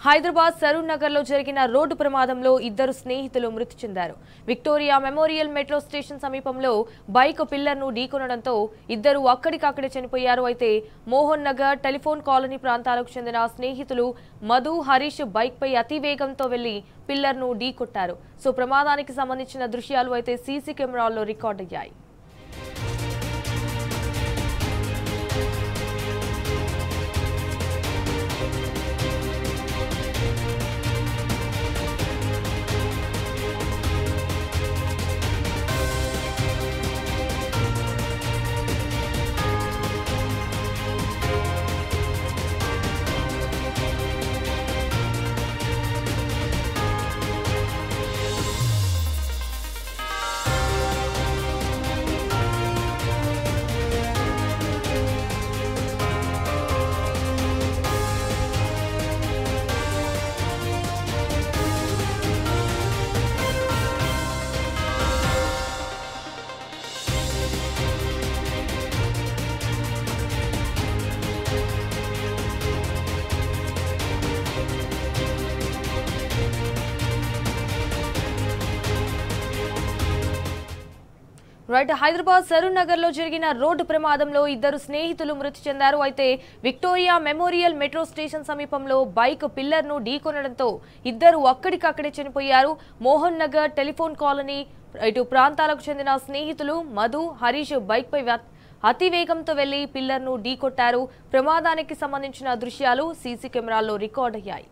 హైదరాబాద్ సరూర్ నగర్ లో జరిగిన రోడ్డు ప్రమాదంలో ఇద్దరు స్నేహితులు మృతి చెందారు. విక్టోరియా మెమోరియల్ మెట్రో స్టేషన్ సమీపంలో బైక్ పిల్లర్ ను ఢీకొనడంతో ఇద్దరు అక్కడికక్కడే చనిపోయారు. అయితే మోహన్ నగర్ టెలిఫోన్ కాలనీ ప్రాంతాలకు చెందిన స్నేహితులు మధు, హరీష్ బైక్ పై అతి వేగంతో వెళ్లి పిల్లర్ ను ఢీకొట్టారు. సో ప్రమాదానికి సంబంధించిన దృశ్యాలు అయితే సీసీ కెమెరాల్లో రికార్డ్ అయ్యాయి. హైదరాబాద్ సరూర్ నగర్ లో జరిగిన రోడ్డు ప్రమాదంలో ఇద్దరు స్నేహితులు మృతి చెందారు. అయితే విక్టోరియా మెమోరియల్ మెట్రో స్టేషన్ సమీపంలో బైక్ పిల్లర్ ను ఢీకొనడంతో ఇద్దరు అక్కడికక్కడే చనిపోయారు. మోహన్ నగర్ టెలిఫోన్ కాలనీ ఇటు ప్రాంతాలకు చెందిన స్నేహితులు మధు, హరీష్ బైక్ పై అతి వేగంతో వెళ్లి పిల్లర్ ను ఢీకొట్టారు. ప్రమాదానికి సంబంధించిన దృశ్యాలు సీసీ కెమెరాల్లో రికార్డ్ అయ్యాయి.